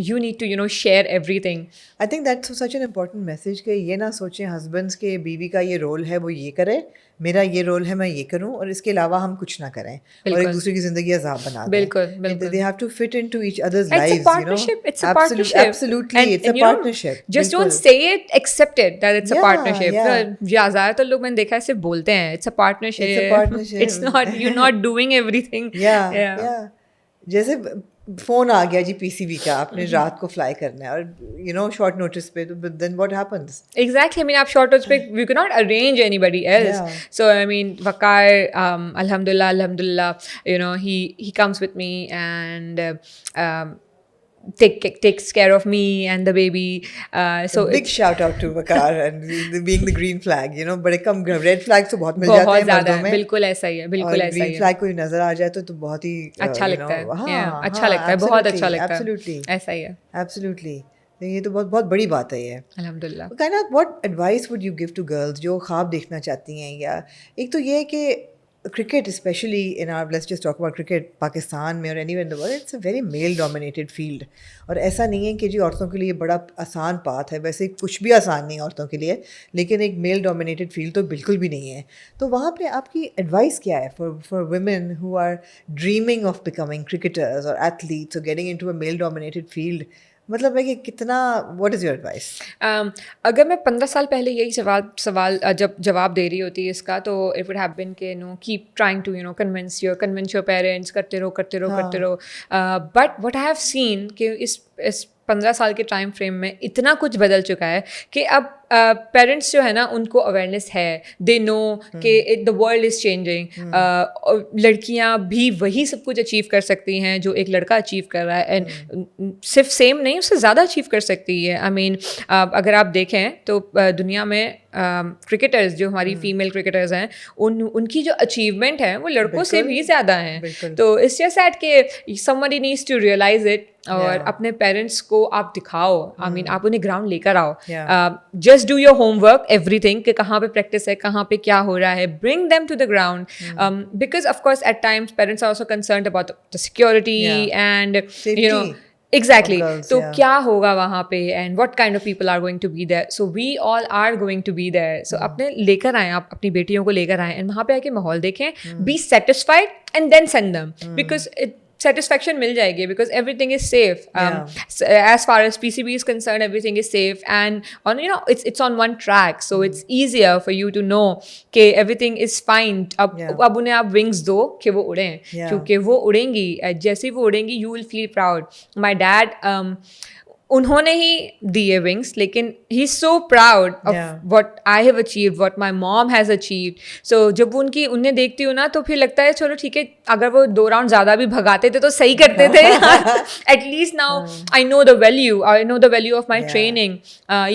you need to share everything. I think that's such an important message कि ये ना सोचें husbands के बीवी का ये रोल है वो ये करे, मेरा ये रोल है मैं ये करूं, और इसके अलावा हम कुछ ना करें और एक दूसरे की जिंदगी अजाब बना दें। बिल्कुल। They have to fit into each other's It's lives. a partnership. It's a partnership. Absolutely, it's a partnership. Just बिल्कुल। don't say it. Accept it that it's a Yeah, partnership. yeah. ज़्यादातर लोग मैंने देखा है सिर्फ बोलते हैं it's a partnership. It's a partnership. It's not, you're not doing everything. Yeah. जैसे फोन आ गया जी पीसीबी का, आपने रात को फ्लाई करना है और शॉर्ट नोटिस पे, तो then what happens? Exactly. I mean, आप short notice पे we cannot arrange anybody else. Yeah. So I mean, Waqar, alhamdulillah, he comes with me and takes care of me and the baby. So big shout out to Waqar and being the green flag. बड़े कम red flag तो बहुत मिल जाते हैं मर्दों में। बिल्कुल ऐसा ही है, बिल्कुल ऐसा ही है। ग्रीन फ्लैग कोई नजर आ जाए तो बहुत ही अच्छा लगता है। हाँ, अच्छा लगता है, बहुत अच्छा लगता है। Absolutely. ऐसा ही है। Absolutely. ये तो बहुत बहुत बड़ी बात है ये। अल्हम्दुलिल्लाह। Kind of what advice would you give to girls जो ख्वाब देखना चाहती हैं, या एक तो ये है कि cricket especially in our, let's just talk about cricket, Pakistan में और anywhere in the world, it's a very male dominated field, और ऐसा नहीं है कि जी औरतों के लिए बड़ा आसान पाथ है, वैसे कुछ भी आसान नहीं है औरतों के लिए, लेकिन एक मेल डोमिनेटेड फील्ड तो बिल्कुल भी नहीं है। तो वहाँ पे आपकी एडवाइस क्या है for women who are dreaming of becoming cricketers और एथलीट्स और getting into a male dominated field? मतलब है कि कितना, व्हाट इज़ योर एडवाइस? अगर मैं 15 साल पहले यही सवाल जब जवाब दे रही होती है इसका, तो इट वुड हैव बीन के keep trying to convince your parents, करते रहो। But what I have seen कि इस 15 साल के टाइम फ्रेम में इतना कुछ बदल चुका है कि अब पेरेंट्स जो है ना उनको अवेयरनेस है, दे नो कि द वर्ल्ड इज़ चेंजिंग। लड़कियां भी वही सब कुछ अचीव कर सकती हैं जो एक लड़का अचीव कर रहा है, एंड सिर्फ सेम नहीं, उससे ज़्यादा अचीव कर सकती है। आई मीन अगर आप देखें तो दुनिया में क्रिकेटर्स जो हमारी फीमेल क्रिकेटर्स हैं उनकी जो अचीवमेंट है वो लड़कों से भी ज़्यादा हैं। तो इट्स जस्ट दैट कि somebody needs to realise it, और अपने पेरेंट्स को आप दिखाओ, आई मीन आप उन्हें ग्राउंड लेकर आओ, just do your homework, everything कि कहाँ पे प्रैक्टिस है, कहाँ पे क्या हो रहा है, bring them to the ground, because of course at times parents are also concerned about the security and Exactly. तो क्या होगा वहाँ पे, and what kind of people are going to be there? So we all are going to be there. So अपने लेकर आएं, आप अपनी बेटियों को लेकर आएं, and वहाँ पे आके माहौल देखें, be satisfied and then send them, because satisfaction मिल जाएगी because everything is safe. As far as PCB is concerned, everything is safe and on it's on one track, so it's easier for you to know कि everything is fine. अब उन्हें आप wings दो कि वो उड़ें, क्योंकि वो उड़ेंगी, जैसे वो उड़ेंगी you will feel proud. My dad उन्होंने ही दिए विंग्स, लेकिन he is so proud of what I have achieved, what my mom has achieved. So जब उन्हें देखती हूँ ना तो फिर लगता है चलो ठीक है, अगर वो 2 राउंड ज़्यादा भी भगाते थे तो सही करते थे. At least now I know the value of my training.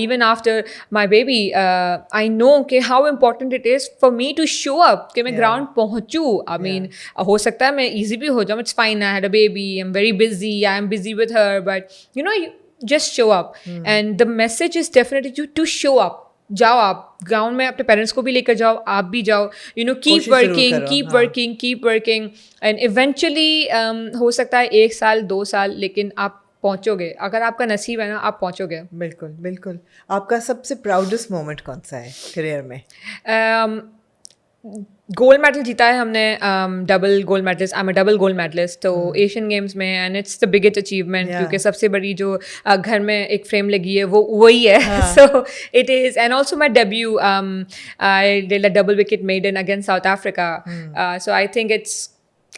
Even after my baby I know कि how important it is for me to show up, कि मैं ग्राउंड पहुँचूँ. आई मीन हो सकता है मैं ईजी भी हो जाऊँ, it's fine, I had a baby, I am very busy, I am busy with her, but just show up. And the message is definitely to show up. जाओ आप ground में, अपने पेरेंट्स को भी लेकर जाओ, आप भी जाओ, keep working and eventually हो सकता है 1 साल 2 साल, लेकिन आप पहुंचोगे. अगर आपका नसीब है ना, आप पहुंचोगे. बिल्कुल बिल्कुल. आपका सबसे प्राउडेस्ट मोमेंट कौन सा है करियर में? गोल्ड मेडल जीता है हमने, double gold medallist. I am a double gold medallist तो एशियन गेम्स में, and it's the biggest achievement, क्योंकि सबसे बड़ी जो घर में एक फ्रेम लगी है वो वही है. So it is. And also my debut, I did a double wicket maiden against South Africa. So I think it's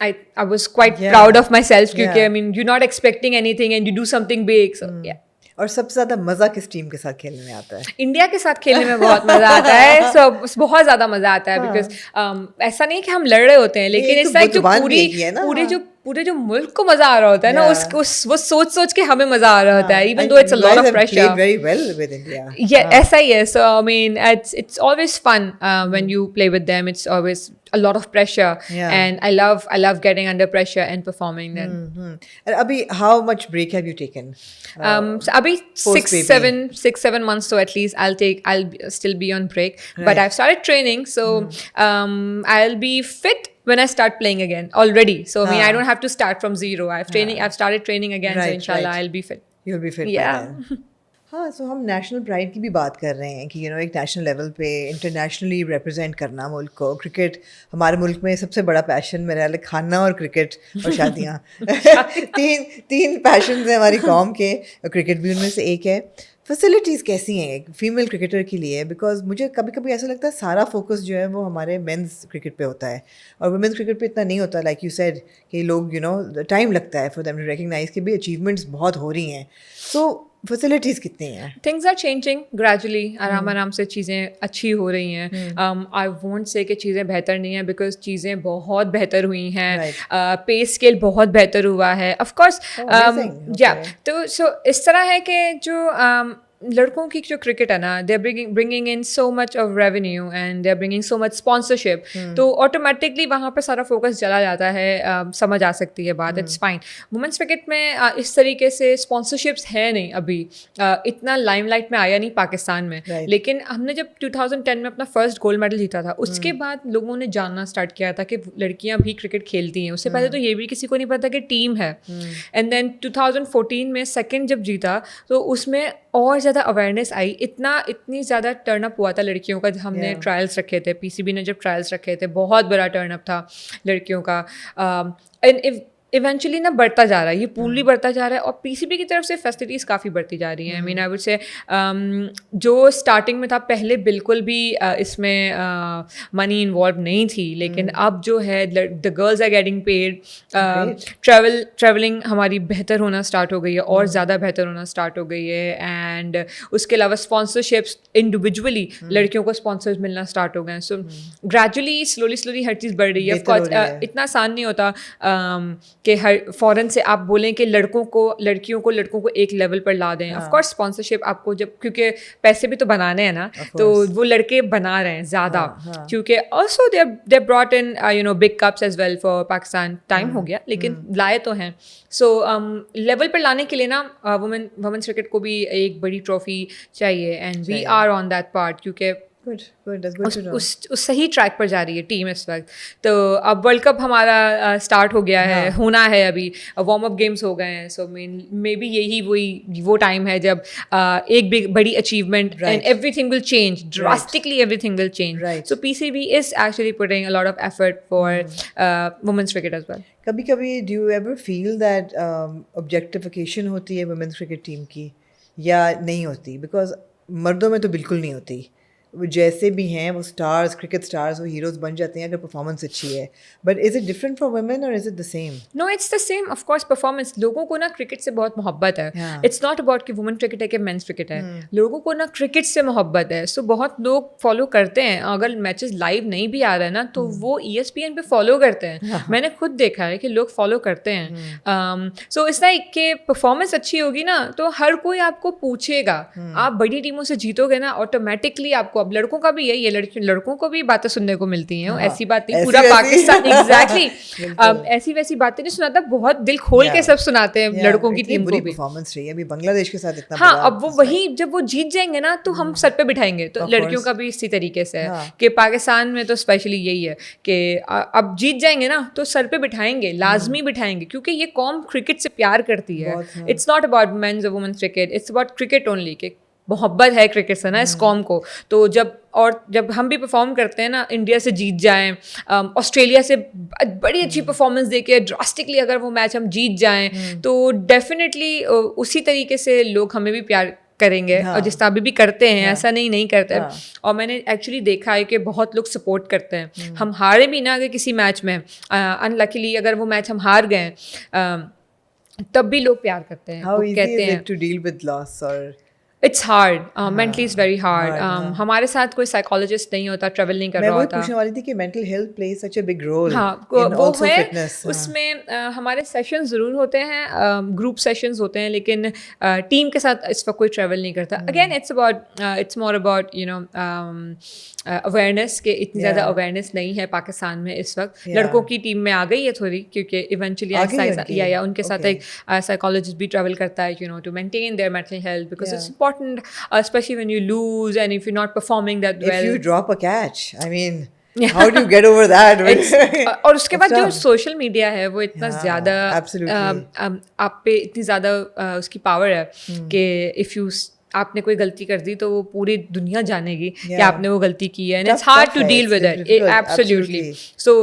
I was quite proud of myself, क्योंकि I mean you're not expecting anything and you do something big. So yeah. और सबसे ज़्यादा मज़ा किस team के साथ खेलने में आता है? इंडिया के साथ खेलने में बहुत मज़ा आता है. सो बहुत ज़्यादा मज़ा आता है, बिकॉज ऐसा नहीं कि हम लड़ रहे होते हैं, लेकिन इस लाइक जो पूरे जो मुल्क को मजा आ रहा होता है ना, वो सोच के हमें मजा आ रहा होता है, even though it's a lot of pressure. very well with India. Yeah, ऐसा ही है. So I mean it's always fun when you play with them. It's always a lot of pressure, and I love getting under pressure and performing then. And अभी how much break have you taken? So अभी 6-7 months, so at least I'll still be on break, but I've started training, so I'll be fit when I start playing again already. So I mean I don't have to start from zero. I've started training again, so inshallah I'll be fit. You'll be fit. Yeah. हाँ, सो हम national pride की भी बात कर रहे हैं कि एक नेशनल लेवल पे इंटरनेशनली रिप्रेजेंट करना मुल्क को. क्रिकेट हमारे मुल्क में सबसे बड़ा पैशन मेरे ख्याल खाना और क्रिकेट और शादियाँ. तीन पैशन हैं हमारी कौम के, क्रिकेट भी उनमें से एक है. फैसिलिटीज़ कैसी हैं एक फीमेल क्रिकेटर के लिए? बिकॉज मुझे कभी कभी ऐसा लगता है सारा फोकस जो है वो हमारे मेंस क्रिकेट पे होता है और वुमेंस क्रिकेट पे इतना नहीं होता. लाइक यू सेड कि लोग टाइम लगता है फॉर देम टू रिकग्नाइज कि भी अचीवमेंट्स बहुत हो रही हैं. सो फैसिलिटीज़ कितनी हैं? थिंग्स आर चेंजिंग ग्रेजुअली, आराम से चीज़ें अच्छी हो रही हैं. आई वोंट से कि चीज़ें बेहतर नहीं हैं, बिकॉज चीज़ें बहुत बेहतर हुई हैं. पे स्केल बहुत बेहतर हुआ है, ऑफ कोर्स. तो सो इस तरह है कि जो लड़कों की जो क्रिकेट है ना, they are bringing in so much of revenue and they are bringing so much sponsorship, तो ऑटोमेटिकली वहाँ पर सारा फोकस चला जाता है. समझ आ सकती है बात, इट्स फाइन. वुमेंस क्रिकेट में इस तरीके से स्पॉन्सरशिप्स है नहीं अभी, इतना लाइमलाइट में आया नहीं पाकिस्तान में. लेकिन हमने जब 2010 में अपना फर्स्ट गोल्ड मेडल जीता था, उसके बाद लोगों ने जानना स्टार्ट किया था कि लड़कियाँ भी क्रिकेट खेलती हैं. उससे पहले तो ये भी किसी को नहीं पता कि टीम है. एंड देन 2014 में सेकेंड जब जीता तो उसमें और ज़्यादा अवेयरनेस आई. इतनी ज़्यादा टर्नअप हुआ था लड़कियों का. हमने ट्रायल्स रखे थे, पीसीबी ने जब ट्रायल्स रखे थे, बहुत बड़ा टर्नअप था लड़कियों का. एंड इवेंचुअली ना बढ़ता जा रहा है, ये पूर्ली बढ़ता जा रहा है, और पीसीबी की तरफ से फैसिलिटीज़ काफ़ी बढ़ती जा रही हैं. आई मीन आई वुड से जो स्टार्टिंग में था पहले बिल्कुल भी इसमें मनी इन्वॉल्व नहीं थी, लेकिन अब जो है the girls are getting paid. Travelling हमारी बेहतर होना स्टार्ट हो गई है, और ज़्यादा बेहतर होना स्टार्ट हो गई है. एंड उसके अलावा स्पॉन्सरशिप्स इंडिविजुअली लड़कियों को स्पॉन्सर्स मिलना स्टार्ट हो गए हैं. सो ग्रेजुअली स्लोली हर चीज़ बढ़ रही है. ऑफकोर्स इतना आसान नहीं होता कि हर फ़ौरन से आप बोलें कि लड़कियों को एक लेवल पर ला दें. ऑफ कोर्स स्पॉन्सरशिप आपको जब, क्योंकि पैसे भी तो बनाने हैं ना, तो वो लड़के बना रहे हैं ज़्यादा, क्योंकि also they brought in big cups as well for Pakistan. Time हो गया लेकिन लाए तो हैं. सो लेवल पर लाने के लिए ना वुमेन्स क्रिकेट को भी एक बड़ी ट्रॉफी चाहिए, and we are on that part, क्योंकि Good, that's good to know. उस सही ट्रैक पर जा रही है टीम इस वक्त। तो अब वर्ल्ड कप हमारा स्टार्ट हो गया है, होना है अभी, वार्म अप गेम्स हो गए हैं। सो मे बी यही वो टाइम है जब एक बिग बड़ी achievement and everything will change drastically, everything will change. So PCB is actually putting a lot of effort for women's cricket as well. कभी कभी do you ever feel that objectification होती है women's cricket team की या नहीं होती? Because मर्दों में तो बिल्कुल नहीं होती, वो जैसे भी हैं वो स्टार्स, क्रिकेट स्टार्स, वो हीरोज बन जाते हैं अगर परफॉर्मेंस अच्छी है। But is it different for women और is it the same? No, it's the same of course. Performance, लोगों को ना क्रिकेट से बहुत मोहब्बत है। इट्स नॉट अबाउट कि वुमेन क्रिकेट है कि मेंस क्रिकेट है, लोगों को ना क्रिकेट से मोहब्बत है। सो बहुत लोग फॉलो करते हैं, अगर मैचेस लाइव नहीं भी आ रहा है ना तो वो ESPN पे फॉलो करते हैं। मैंने खुद देखा है कि लोग फॉलो करते हैं। सो इट्स लाइक कि परफॉर्मेंस अच्छी होगी ना तो हर कोई आपको पूछेगा। आप बड़ी टीमों से जीतोगे ना ऑटोमेटिकली आपको, अब लड़कों का भी यही है, लड़कों को भी बातें सुनने को मिलती हैं। ऐसी बात नहीं, पूरा पाकिस्तान एग्जैक्टली ऐसी वैसी बातें नहीं सुनाता, बहुत दिल खोल के सब सुनाते हैं लड़कों की टीम को भी। परफॉर्मेंस रही है अभी बांग्लादेश के साथ इतना। हाँ, अब वो वही जब वो जीत जाएंगे ना तो हम सर पे बिठाएंगे। तो लड़कियों का भी इसी तरीके से है कि पाकिस्तान में तो स्पेशली यही है कि अब जीत जाएंगे ना तो सर पे बिठाएंगे, लाजमी बिठाएंगे, क्योंकि ये कौम क्रिकेट से प्यार करती है। इट्स नॉट अबाउट मेंस और women's cricket, it's about cricket only, कि मोहब्बत है क्रिकेट से ना इस कॉम को। तो जब हम भी परफॉर्म करते हैं ना, इंडिया से जीत जाएं, ऑस्ट्रेलिया से बड़ी अच्छी परफॉर्मेंस देके ड्रास्टिकली अगर वो मैच हम जीत जाएं तो डेफिनेटली उसी तरीके से लोग हमें भी प्यार करेंगे। और जिस तरह अभी भी करते हैं, ऐसा नहीं करते। और मैंने एक्चुअली देखा है कि बहुत लोग सपोर्ट करते हैं। हम हारे भी ना अगर किसी मैच में, अनलकीली अगर वो मैच हम हार गए तब भी लोग प्यार करते हैं। How easy कहते is हैं it to deal with loss or it's hard, mentally is very hard. हमारे साथ कोई साइकोलॉजिस्ट नहीं होता, ट्रैवल नहीं कर रहा होता। मैं पूछने वाली थी कि mental health plays such a big role. हाँ, वो है फिटनेस। उसमें हमारे सेशंस ज़रूर होते हैं, ग्रुप सेशंस होते हैं, लेकिन टीम के साथ इस वक्त कोई ट्रैवल नहीं करता। Again it's more about you know awareness, के इतनी ज़्यादा अवेयरनेस नहीं है पाकिस्तान में इस वक्त। लड़कों की टीम में आ गई है थोड़ी, क्योंकि इवेंचुअली या उनके साथ एक साइकोलॉजिस्ट भी ट्रैवल करता है, you know, to maintain their mental health, because it's important, especially when you lose and if you're not performing that well. If you drop a catch, I mean, how do you get over that? और उसके बाद जो social media है वो इतना ज़्यादा आप पे इतनी ज़्यादा उसकी पावर है कि इफ़ यू आपने कोई गलती कर दी तो वो पूरी दुनिया जानेगी कि आपने वो गलती की है। And it's hard to deal with it, absolutely. So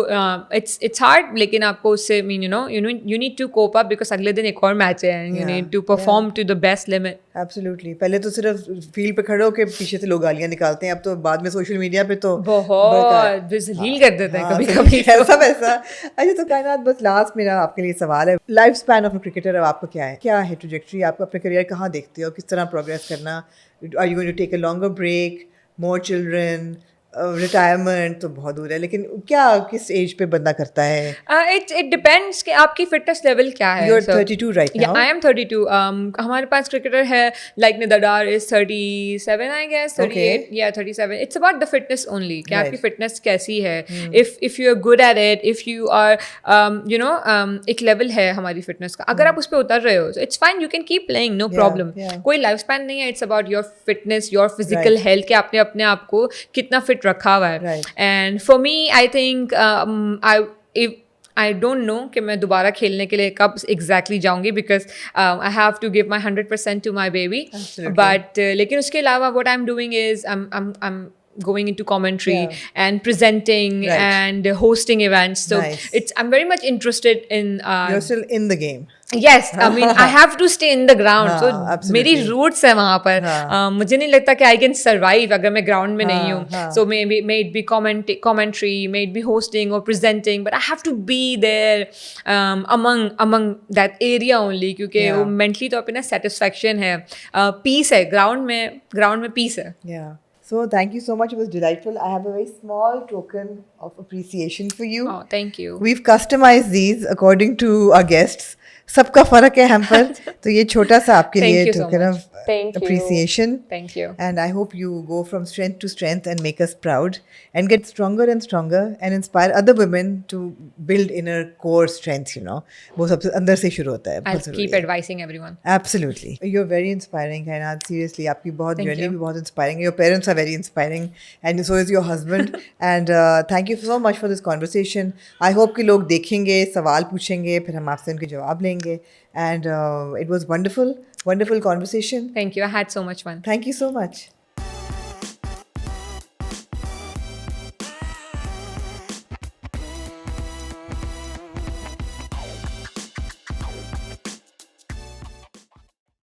it's hard, लेकिन आपको उससे mean you need to cope up, because अगले दिन एक और मैच है and you need to perform to the best limit. Absolutely. पहले तो सिर्फ फील्ड पे खड़े होकर पीछे से लोग गालियां निकालते हैं, अब तो बाद में सोशल मीडिया पे तो बहुत जलील कर देते हैं कभी-कभी। ऐसा वैसा। अच्छा, तो कायनात, बस लास्ट मेरा आपके लिए सवाल है, life span of a cricketer अब आपका क्या है ट्रैजेक्टरी? आप अपने करियर कहाँ देखते हो, किस तरह प्रोग्रेस करना? Are you going to take a longer break, more children, retirement तो बहुत दूर है, लेकिन क्या किस एज पे बंदा करता है? इट डिपेंड्स कि आपकी फिटनेस लेवल क्या है। You are 32 right now. I am 32. हमारे पास क्रिकेटर है like निदादार is 37 I guess, 38 yeah 37. It's about the fitness only, कि आपकी फिटनेस कैसी है। if you are good at it, if you are एक लेवल है हमारी फिटनेस का, अगर आप उस पर उतर रहे हो so it's fine, you can keep playing, no problem. कोई लाइफ स्पैन नहीं है। It's about your fitness, your physical health, कि आपने अपने आप को कितना फिट रखा हुआ है। And for me I think I don't know कि मैं दोबारा खेलने के लिए कब एग्जैक्टली जाऊंगी, because I have to give my 100% to my baby. But लेकिन उसके अलावा what I am doing is I am going into commentary and presenting and hosting events. So I'm very much interested in you're still in the game. Yes, I mean I have to stay in the ground. So मेरी roots है वहाँ पर। मुझे नहीं लगता कि I can survive अगर मैं ground में नहीं हूँ। So may it be commentary, may it be hosting or presenting, but I have to be there among that area only, क्योंकि वो mentally तो अपना satisfaction है, peace है, ground में peace है। Yeah. So thank you so much. It was delightful. I have a very small token of appreciation for you. Oh, thank you. We've customized these according to our guests. सबका फर्क है हम पर, तो ये छोटा सा आपके लिए token of Thank you. appreciation. Thank you. And I hope you go from strength to strength and make us proud and get stronger and stronger and inspire other women to build inner core strength, you know. वो सबसे अंदर से शुरू होता है, I'll बहुत ज़रूरी keep है. advising everyone. Absolutely. You're very inspiring, Kainat. Seriously, आपकी बहुत Thank journey you. भी बहुत inspiring है. Your parents are very inspiring, and so is your husband. And thank you so much for this conversation. I hope कि लोग देखेंगे, सवाल पूछेंगे, फिर हम आपसे उनके जवाब लेंगे. And it was wonderful, wonderful conversation. Thank you. I had so much fun. Thank you so much.